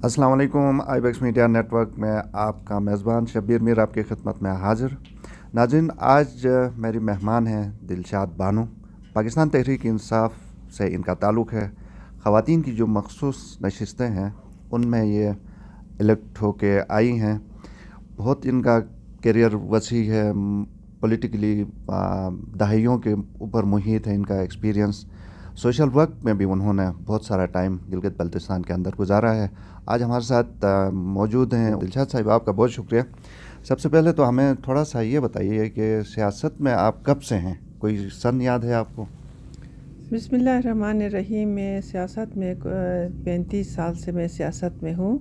السلام علیکم، آئی backs media net work میں آپ کا میزبان شبیر میر آپ کی خدمت میں حاضر۔ ناظرین، آج میری مہمان ہیں دلشاد بانو۔ پاکستان تحریک انصاف سے ان کا تعلق ہے۔ خواتین کی جو مخصوص نشستیں ہیں ان میں یہ الیکٹ ہو کے آئی ہیں۔ بہت ان کا کیریئر وسیع ہے، پولیٹیکلی دہائیوں کے اوپر محیط ہے ان کا ایکسپیرینس۔ سوشل ورک میں بھی انہوں نے بہت سارا ٹائم گلگت بلتستان کے اندر گزارا ہے۔ آج ہمارے ساتھ موجود ہیں دلشاد صاحب، آپ کا بہت شکریہ۔ سب سے پہلے تو ہمیں تھوڑا سا یہ بتائیے کہ سیاست میں آپ کب سے ہیں، کوئی سن یاد ہے آپ کو؟ بسم اللہ الرحمن الرحیم۔ میں سیاست میں 35 سال سے میں سیاست میں ہوں،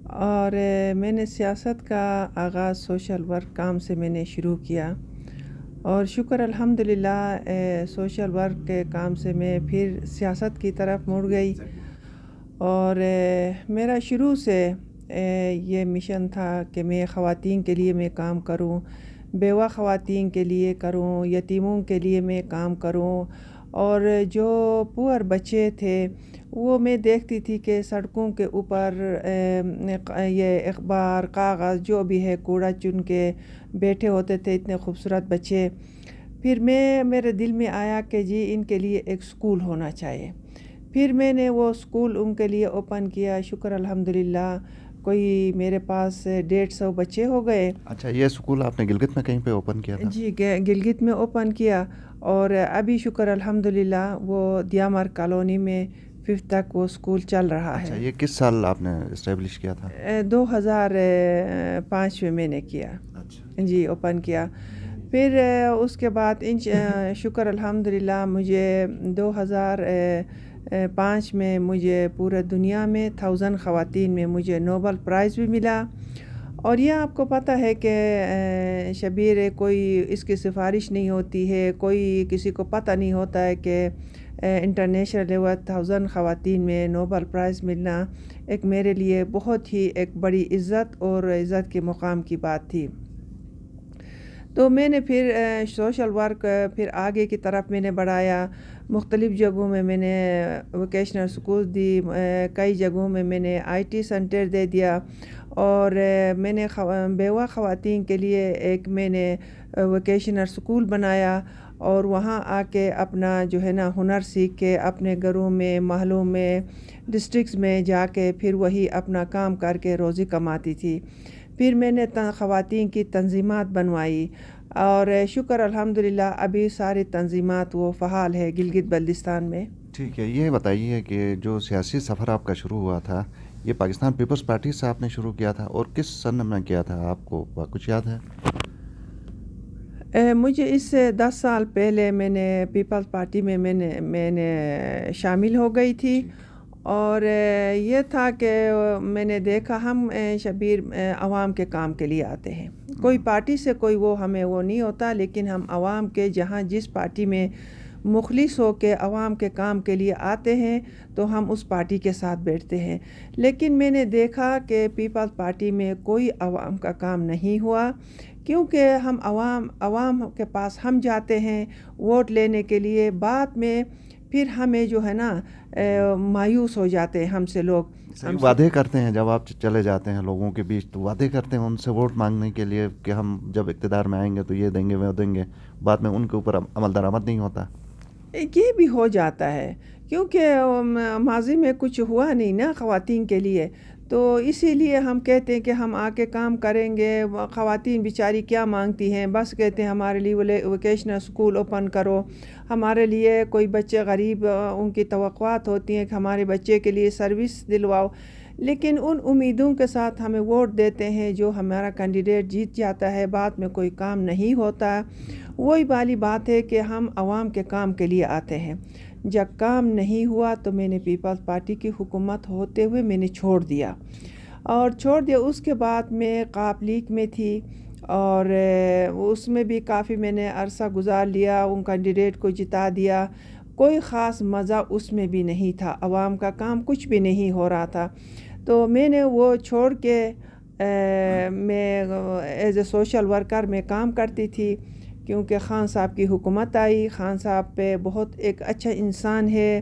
اور میں نے سیاست کا آغاز سوشل ورک کام سے میں نے شروع کیا، اور شکر الحمدللہ سوشل ورک کے کام سے میں پھر سیاست کی طرف مڑ گئی۔ اور میرا شروع سے یہ مشن تھا کہ میں خواتین کے لیے میں کام کروں، بیوہ خواتین کے لیے کروں، یتیموں کے لیے میں کام کروں، اور جو پور بچے تھے وہ میں دیکھتی تھی کہ سڑکوں کے اوپر یہ اخبار کاغذ جو بھی ہے کوڑا چن کے بیٹھے ہوتے تھے، اتنے خوبصورت بچے۔ پھر میرے دل میں آیا کہ جی ان کے لیے ایک سکول ہونا چاہیے۔ پھر میں نے وہ سکول ان کے لیے اوپن کیا۔ شکر الحمدللہ کوئی میرے پاس 150 بچے ہو گئے۔ اچھا، یہ سکول آپ نے گلگت میں کہیں پہ اوپن کیا تھا؟ جی، گلگت میں اوپن کیا، اور ابھی شکر الحمدللہ وہ دیامار کالونی میں 5th تک وہ سکول چل رہا ہے۔ اچھا، یہ کس سال آپ نے اسٹیبلش کیا تھا؟ 2005 میں میں نے کیا۔ اچھا جی، اوپن کیا۔ پھر اس کے بعد شکر الحمدللہ مجھے 2005 میں مجھے پورے دنیا میں 1000 خواتین میں مجھے نوبل پرائز بھی ملا۔ اور یہ آپ کو پتہ ہے کہ شبیر کوئی اس کی سفارش نہیں ہوتی ہے، کوئی کسی کو پتہ نہیں ہوتا ہے کہ انٹرنیشنل لیول 1000 خواتین میں نوبل پرائز ملنا ایک میرے لیے بہت ہی ایک بڑی عزت اور عزت کے مقام کی بات تھی۔ تو میں نے پھر سوشل ورک پھر آگے کی طرف میں نے بڑھایا۔ مختلف جگہوں میں نے ووکیشنل سکول دی، کئی جگہوں میں نے IT سینٹر دے دیا، اور میں نے بیوہ خواتین کے لیے ایک میں نے ووکیشنل سکول بنایا، اور وہاں آ کے اپنا جو ہے نا ہنر سیکھ کے اپنے گھروں میں، محلوں میں، ڈسٹرکٹس میں جا کے پھر وہی اپنا کام کر کے روزی کماتی تھی۔ پھر میں نے خواتین کی تنظیمات بنوائی، اور شکر الحمدللہ ابھی ساری تنظیمات وہ فعال ہے گلگت بلتستان میں۔ ٹھیک ہے، یہ بتائیے کہ جو سیاسی سفر آپ کا شروع ہوا تھا یہ پاکستان پیپلز پارٹی سے آپ نے شروع کیا تھا، اور کس سن میں کیا تھا، آپ کو کچھ یاد ہے؟ مجھے اس سے 10 سال پہلے میں نے پیپلز پارٹی میں میں نے شامل ہو گئی تھی، اور یہ تھا کہ میں نے دیکھا ہم شبیر عوام کے کام کے لیے آتے ہیں، کوئی پارٹی سے کوئی ہمیں وہ نہیں ہوتا، لیکن ہم عوام کے جہاں جس پارٹی میں مخلص ہو کے عوام کے کام کے لیے آتے ہیں تو ہم اس پارٹی کے ساتھ بیٹھتے ہیں۔ لیکن میں نے دیکھا کہ پیپلز پارٹی میں کوئی عوام کا کام نہیں ہوا، کیونکہ ہم عوام کے پاس ہم جاتے ہیں ووٹ لینے کے لیے، بعد میں پھر ہمیں جو ہے نا مایوس ہو جاتے ہیں ہم سے لوگ۔ وعدے کرتے ہیں جب آپ چلے جاتے ہیں لوگوں کے بیچ، تو وعدے کرتے ہیں ان سے ووٹ مانگنے کے لیے کہ ہم جب اقتدار میں آئیں گے تو یہ دیں گے وہ دیں گے، بعد میں ان کے اوپر عمل درآمد نہیں ہوتا۔ یہ بھی ہو جاتا ہے کیونکہ ماضی میں کچھ ہوا نہیں نا خواتین کے لیے، تو اسی لیے ہم کہتے ہیں کہ ہم آ کے کام کریں گے۔ خواتین بیچاری کیا مانگتی ہیں، بس کہتے ہیں ہمارے لیے ووکیشنل سکول اوپن کرو، ہمارے لیے کوئی بچے غریب ان کی توقعات ہوتی ہیں کہ ہمارے بچے کے لیے سروس دلواؤ، لیکن ان امیدوں کے ساتھ ہمیں ووٹ دیتے ہیں، جو ہمارا کینڈیڈیٹ جیت جاتا ہے بعد میں کوئی کام نہیں ہوتا۔ وہی والی بات ہے کہ ہم عوام کے کام کے لیے آتے ہیں، جب کام نہیں ہوا تو میں نے پیپلز پارٹی کی حکومت ہوتے ہوئے میں نے چھوڑ دیا۔ اس کے بعد میں قاپ لیگ میں تھی، اور اس میں بھی کافی میں نے عرصہ گزار لیا، ان کینڈیڈیٹ کو جتا دیا، کوئی خاص مزہ اس میں بھی نہیں تھا، عوام کا کام کچھ بھی نہیں ہو رہا تھا، تو میں نے وہ چھوڑ کے میں ایز اے سوشل ورکر میں کام کرتی تھی، کیونکہ خان صاحب کی حکومت آئی۔ خان صاحب پہ بہت ایک اچھا انسان ہے،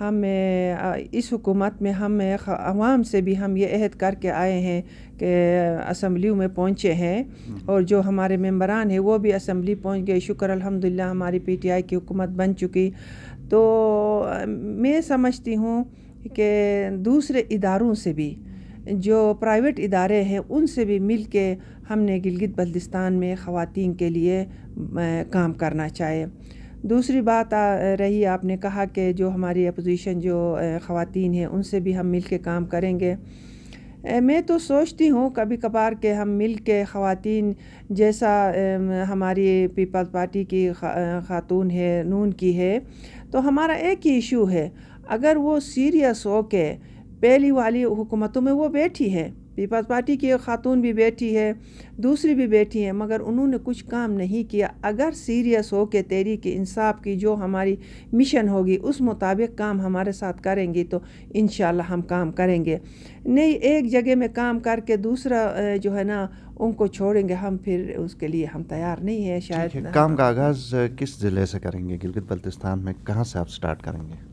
ہم اس حکومت میں ہم عوام سے بھی ہم یہ عہد کر کے آئے ہیں کہ اسمبلیوں میں پہنچے ہیں، اور جو ہمارے ممبران ہیں وہ بھی اسمبلی پہنچ گئے. شکر الحمدللہ ہماری پی ٹی آئی کی حکومت بن چکی. تو میں سمجھتی ہوں کہ دوسرے اداروں سے بھی، جو پرائیویٹ ادارے ہیں، ان سے بھی مل کے ہم نے گلگت بلتستان میں خواتین کے لیے کام کرنا چاہیے. دوسری بات رہی، آپ نے کہا کہ جو ہماری اپوزیشن جو خواتین ہیں ان سے بھی ہم مل کے کام کریں گے. میں تو سوچتی ہوں کبھی کبھار کہ ہم مل کے خواتین، جیسا ہماری پیپلز پارٹی کی خاتون ہے، نون کی ہے، تو ہمارا ایک ہی ایشو ہے. اگر وہ سیریس ہو کے، پہلی والی حکومتوں میں وہ بیٹھی ہے، پیپلز پارٹی کی خاتون بھی بیٹھی ہے، دوسری بھی بیٹھی ہیں، مگر انہوں نے کچھ کام نہیں کیا. اگر سیریس ہو کے تحریک انصاف کی جو ہماری مشن ہوگی اس مطابق کام ہمارے ساتھ کریں گی تو انشاءاللہ ہم کام کریں گے. نہیں ایک جگہ میں کام کر کے دوسرا جو ہے نا ان کو چھوڑیں گے، ہم پھر اس کے لیے ہم تیار نہیں ہیں. شاید کام کا آغاز کس ضلع سے کریں گے؟ گلگت بلتستان میں کہاں سے آپ سٹارٹ کریں گے؟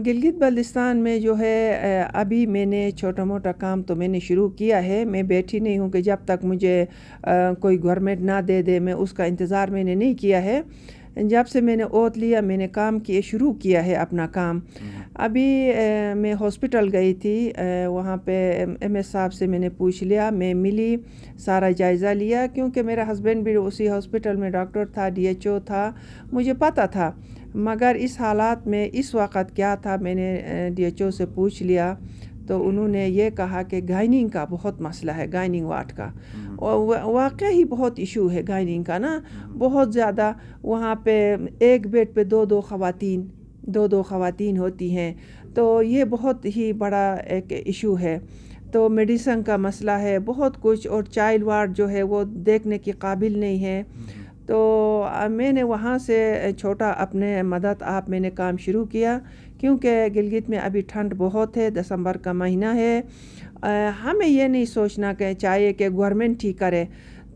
گلگت بلتستان میں جو ہے ابھی میں نے چھوٹا موٹا کام تو میں نے شروع کیا ہے. میں بیٹھی نہیں ہوں کہ جب تک مجھے کوئی گورنمنٹ نہ دے دے، میں اس کا انتظار میں نے نہیں کیا ہے. جب سے میں نے اوت لیا میں نے کام شروع کیا ہے اپنا کام. ابھی میں ہاسپٹل گئی تھی، وہاں پہ ایم ایس صاحب سے میں نے پوچھ لیا، میں ملی، سارا جائزہ لیا، کیونکہ میرا ہسبینڈ بھی اسی ہاسپٹل میں ڈاکٹر تھا، ڈی ایچ او تھا، مجھے پتہ تھا. مگر اس حالات میں اس وقت کیا تھا، میں نے ڈی ایچ او سے پوچھ لیا تو انہوں نے یہ کہا کہ گائننگ کا بہت مسئلہ ہے، گائننگ وارڈ کا. واقعی ہی بہت ایشو ہے گائننگ کا نا، بہت زیادہ. وہاں پہ ایک بیڈ پہ دو خواتین ہوتی ہیں، تو یہ بہت ہی بڑا ایک ایشو ہے. تو میڈیسن کا مسئلہ ہے، بہت کچھ، اور چائلڈ وارڈ جو ہے وہ دیکھنے کی قابل نہیں ہے. تو میں نے وہاں سے چھوٹا اپنے مدد آپ میں نے کام شروع کیا، کیونکہ گلگت میں ابھی ٹھنڈ بہت ہے، دسمبر کا مہینہ ہے. ہمیں یہ نہیں سوچنا کہ چاہیے کہ گورنمنٹ ہی کرے،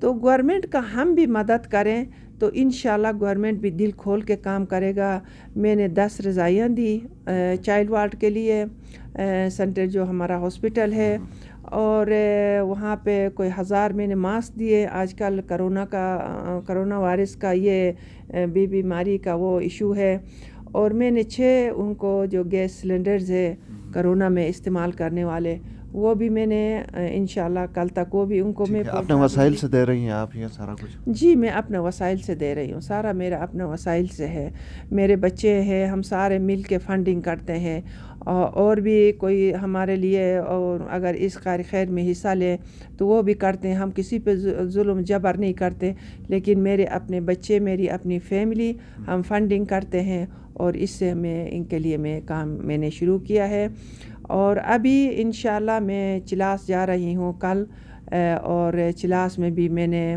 تو گورنمنٹ کا ہم بھی مدد کریں تو انشاءاللہ گورنمنٹ بھی دل کھول کے کام کرے گا. میں نے 10 رضائیاں دی چائلڈ وارڈ کے لیے، سینٹر جو ہمارا ہاسپٹل ہے، اور وہاں پہ کوئی 1000 میں نے ماسک دیے. آج کل کرونا وائرس کا یہ بیماری کا وہ ایشو ہے، اور میں نے 6 ان کو جو گیس سلنڈرز ہے کرونا میں استعمال کرنے والے، وہ بھی میں نے انشاءاللہ کل تک وہ بھی ان کو میں اپنے وسائل سے دے رہی ہیں آپ یہ سارا کچھ؟ جی میں اپنے وسائل سے دے رہی ہوں، سارا میرا اپنے وسائل سے ہے. میرے بچے ہیں، ہم سارے مل کے فنڈنگ کرتے ہیں، اور بھی کوئی ہمارے لیے اور اگر اس خیر میں حصہ لیں تو وہ بھی کرتے ہیں. ہم کسی پہ ظلم جبر نہیں کرتے، لیکن میرے اپنے بچے، میری اپنی فیملی، ہم فنڈنگ کرتے ہیں، اور اس سے میں ان کے لیے میں کام میں نے شروع کیا ہے. اور ابھی انشاءاللہ میں چلاس جا رہی ہوں کل، اور چلاس میں بھی میں نے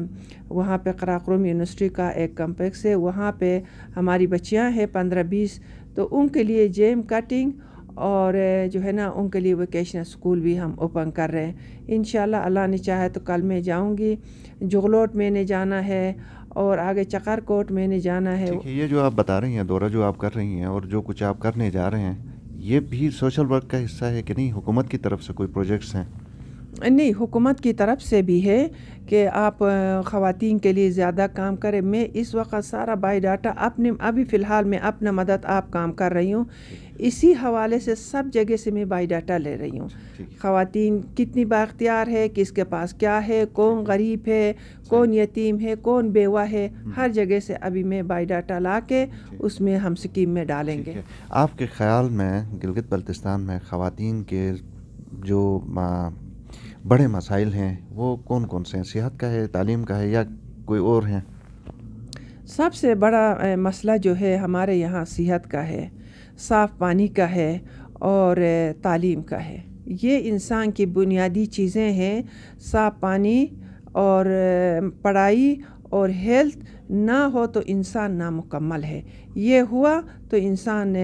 وہاں پہ قراقرم یونیورسٹی کا ایک کمپلیکس ہے، وہاں پہ ہماری بچیاں ہیں 15-20، تو ان کے لیے جیم کٹنگ اور جو ہے نا ان کے لیے ویکیشنل اسکول بھی ہم اوپن کر رہے ہیں. انشاءاللہ اللہ نے چاہے تو کل میں جاؤں گی. جغلوٹ میں نے جانا ہے، اور آگے چقر کوٹ میں نے جانا ہے. یہ جو آپ بتا رہی ہیں دورہ جو آپ کر رہی ہیں اور جو کچھ آپ کرنے جا رہے ہیں، یہ بھی سوشل ورک کا حصہ ہے کہ نہیں؟ حکومت کی طرف سے کوئی پروجیکٹس ہیں؟ نہیں، حکومت کی طرف سے بھی ہے کہ آپ خواتین کے لیے زیادہ کام کریں. میں اس وقت سارا بائی ڈاٹا ابھی فی الحال میں اپنا مدد آپ کام کر رہی ہوں. اسی حوالے سے سب جگہ سے میں بائی ڈاٹا لے رہی ہوں. خواتین کتنی بااختیار ہے، کس کے پاس کیا ہے، کون غریب ہے، کون یتیم ہے، کون بیوہ ہے، ہر جگہ سے ابھی میں بائی ڈاٹا لا کے اس میں ہم سکیم میں ڈالیں گے. آپ کے خیال میں گلگت بلتستان میں خواتین کے جو بڑے مسائل ہیں وہ کون کون سے ہیں؟ صحت کا ہے، تعلیم کا ہے، یا کوئی اور ہیں؟ سب سے بڑا مسئلہ جو ہے ہمارے یہاں صحت کا ہے، صاف پانی کا ہے، اور تعلیم کا ہے. یہ انسان کی بنیادی چیزیں ہیں. صاف پانی اور پڑھائی اور ہیلتھ نہ ہو تو انسان نامکمل ہے. یہ ہوا تو انسان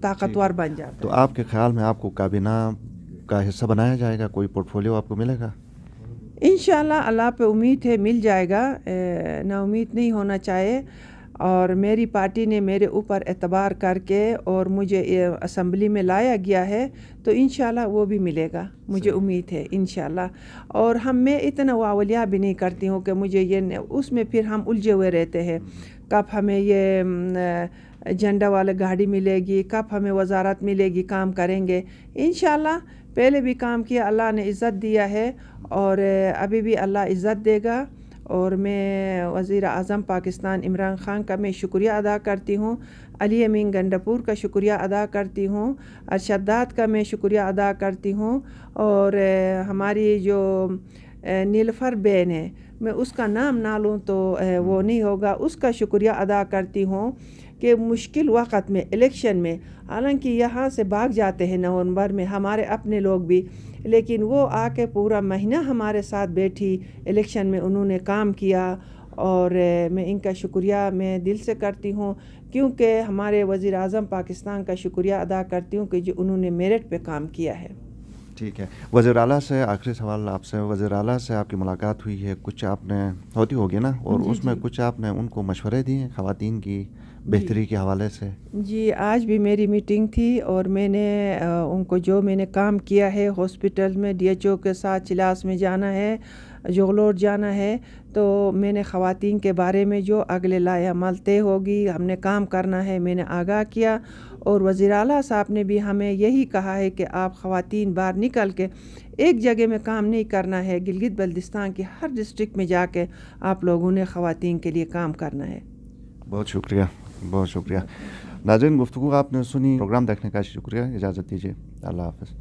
طاقتور بن جاتا. تو آپ کے خیال میں آپ کو کابینہ کا حصہ بنایا جائے گا؟ کوئی پورٹ فولیو آپ کو ملے گا؟ انشاءاللہ اللہ پہ امید ہے مل جائے گا، نا امید نہیں ہونا چاہیے. اور میری پارٹی نے میرے اوپر اعتبار کر کے اور مجھے اسمبلی میں لایا گیا ہے تو انشاءاللہ وہ بھی ملے گا، مجھے امید ہے انشاءاللہ۔ اور میں اتنا واولیا بھی نہیں کرتی ہوں کہ مجھے اس میں پھر ہم الجھے ہوئے رہتے ہیں، کب ہمیں یہ جھنڈا والا گاڑی ملے گی، کب ہمیں وزارت ملے گی، کام کریں گے انشاءاللہ۔ پہلے بھی کام کیا، اللہ نے عزت دیا ہے اور ابھی بھی اللہ عزت دے گا۔ اور میں وزیر اعظم پاکستان عمران خان کا میں شکریہ ادا کرتی ہوں، علی امین گنڈاپور کا شکریہ ادا کرتی ہوں، ارشد داد کا میں شکریہ ادا کرتی ہوں، اور ہماری جو نیلوفر بین ہے، میں اس کا نام نہ لوں تو وہ نہیں ہوگا، اس کا شکریہ ادا کرتی ہوں کہ مشکل وقت میں الیکشن میں، حالانکہ یہاں سے بھاگ جاتے ہیں نومبر میں ہمارے اپنے لوگ بھی، لیکن وہ آ کے پورا مہینہ ہمارے ساتھ بیٹھی، الیکشن میں انہوں نے کام کیا، اور میں ان کا شکریہ میں دل سے کرتی ہوں، کیونکہ ہمارے وزیر اعظم پاکستان کا شکریہ ادا کرتی ہوں کہ جو انہوں نے میرٹ پہ کام کیا ہے۔ ٹھیک ہے، وزیر اعلیٰ سے آخری سوال آپ سے، وزیر اعلیٰ سے آپ کی ملاقات ہوئی ہے، کچھ آپ نے ہوتی ہوگی نا، اور اس میں کچھ آپ نے ان کو مشورے دیے ہیں خواتین کی بہتری کے حوالے سے؟ جی، آج بھی میری میٹنگ تھی اور میں نے ان کو جو میں نے کام کیا ہے، ہاسپٹل میں ڈی ایچ او کے ساتھ چلاس میں جانا ہے، جوگلور جانا ہے، تو میں نے خواتین کے بارے میں جو اگلے لائحہ عمل طے ہوگی ہم نے کام کرنا ہے، میں نے آگاہ کیا۔ اور وزیر اعلیٰ صاحب نے بھی ہمیں یہی کہا ہے کہ آپ خواتین باہر نکل کے ایک جگہ میں کام نہیں کرنا ہے، گلگت بلتستان کی ہر ڈسٹرکٹ میں جا کے آپ لوگوں نے خواتین کے لیے کام کرنا ہے۔ بہت شکریہ، بہت شکریہ۔ ناظرین، گفتگو آپ نے سنی، پروگرام دیکھنے کا شکریہ، اجازت دیجیے، اللہ حافظ۔